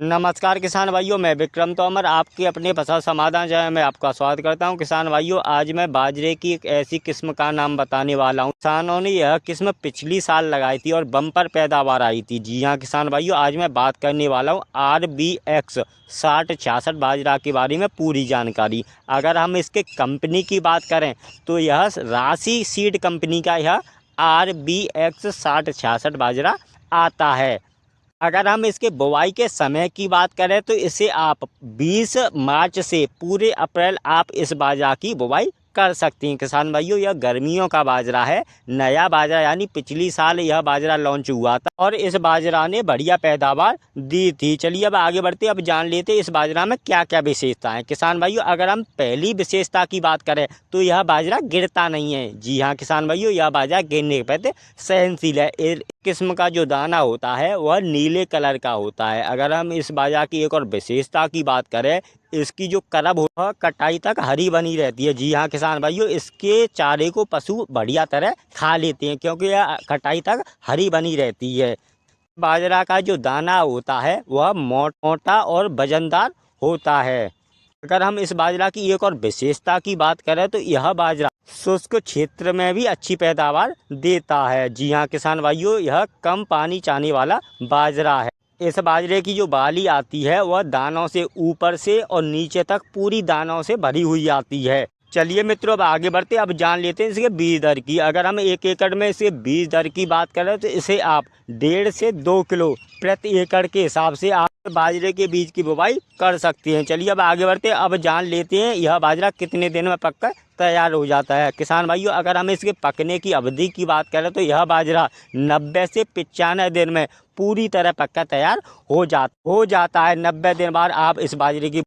नमस्कार किसान भाइयों, मैं विक्रम तोमर आपके अपने फसल समाधान चैनल में आपका स्वागत करता हूं। किसान भाइयों, आज मैं बाजरे की एक ऐसी किस्म का नाम बताने वाला हूं। किसानों ने यह किस्म पिछली साल लगाई थी और बम्पर पैदावार आई थी। जी हां किसान भाइयों, आज मैं बात करने वाला हूं RBX 6066 बाजरा के बारे में पूरी जानकारी। अगर हम इसके कंपनी की बात करें तो यह राशि सीड कंपनी का यह RBX 6066 बाजरा आता है। अगर हम इसके बुवाई के समय की बात करें तो इसे आप 20 मार्च से पूरे अप्रैल आप इस बाजरा की बुवाई कर सकती हैं। किसान भाइयों, यह गर्मियों का बाजरा है, नया बाजरा, यानी पिछली साल यह बाजरा लॉन्च हुआ था और इस बाजरा ने बढ़िया पैदावार दी थी। चलिए अब आगे बढ़ते, अब जान लेते इस बाजरा में क्या क्या विशेषता है। किसान भाइयों, अगर हम पहली विशेषता की बात करें तो यह बाजरा गिरता नहीं है। जी हाँ किसान भाइयों, यह बाजरा गिरने के प्रति सहनशील है। किस्म का जो दाना होता है वह नीले कलर का होता है। अगर हम इस बाजरा की एक और विशेषता की बात करें, इसकी जो करब वह कटाई तक हरी बनी रहती है। जी हाँ किसान भाइयों, इसके चारे को पशु बढ़िया तरह खा लेते हैं क्योंकि यह कटाई तक हरी बनी रहती है। बाजरा का जो दाना होता है वह मोटा और वजनदार होता है। अगर हम इस बाजरा की एक और विशेषता की बात करें तो यह बाजरा शुष्क क्षेत्र में भी अच्छी पैदावार देता है। जी हाँ किसान भाइयों, यह कम पानी चाहने वाला बाजरा है। इस बाजरे की जो बाली आती है वह दानों से ऊपर से और नीचे तक पूरी दानों से भरी हुई आती है। चलिए मित्रों, अब आगे बढ़ते, अब जान लेते हैं इसके बीज दर की। अगर हम 1 एकड़ में इसके बीज दर की बात करें तो इसे आप 1.5 से 2 किलो प्रति एकड़ के हिसाब से आप बाजरे के बीज की बुवाई कर सकते हैं। चलिए अब आगे बढ़ते, अब जान लेते हैं यह बाजरा कितने दिन में पककर तैयार हो जाता है। किसान भाइयों, अगर हम इसके पकने की अवधि की बात करें तो यह बाजरा 90 से 95 दिन में पूरी तरह पककर तैयार हो जाता है। 90 दिन बाद आप इस बाजरे की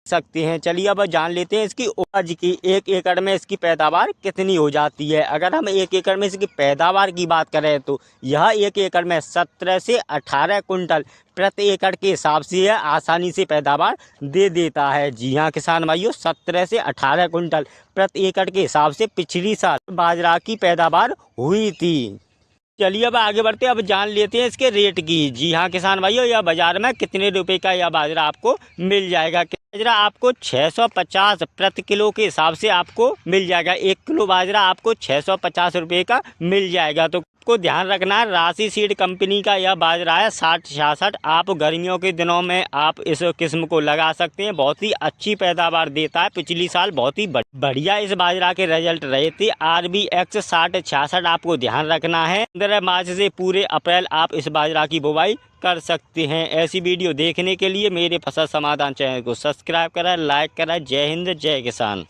सकते हैं। चलिए अब जान लेते हैं इसकी उपज की। 1 एकड़ में इसकी पैदावार कितनी हो जाती है। अगर हम 1 एकड़ में इसकी पैदावार की बात करें तो यह 1 एकड़ में 17 से 18 कुंटल प्रति एकड़ के हिसाब से यह आसानी से पैदावार दे देता है। जी हाँ किसान भाइयों, 17 से 18 कुंटल प्रति एकड़ के हिसाब से पिछली साल बाजरा की पैदावार हुई थी। चलिए अब आगे बढ़ते, अब जान लेते हैं इसके रेट की। जी हाँ किसान भाइयों, यह बाजार में कितने रुपए का यह बाजरा आपको मिल जाएगा। बाजरा आपको 650 प्रति किलो के हिसाब से आपको मिल जाएगा। 1 किलो बाजरा आपको 650 रुपये का मिल जाएगा। तो आपको ध्यान रखना है, राशि सीड कंपनी का यह बाजरा है 6066। आप गर्मियों के दिनों में आप इस किस्म को लगा सकते हैं, बहुत ही अच्छी पैदावार देता है। पिछली साल बहुत ही बढ़िया इस बाजरा के रिजल्ट रहे थे। RBX 6066 आपको ध्यान रखना है। 15 मार्च से पूरे अप्रैल आप इस बाजरा की बुवाई कर सकते हैं। ऐसी वीडियो देखने के लिए मेरे फसल समाधान चैनल को सब्सक्राइब करें, लाइक करें। जय हिंद, जय किसान।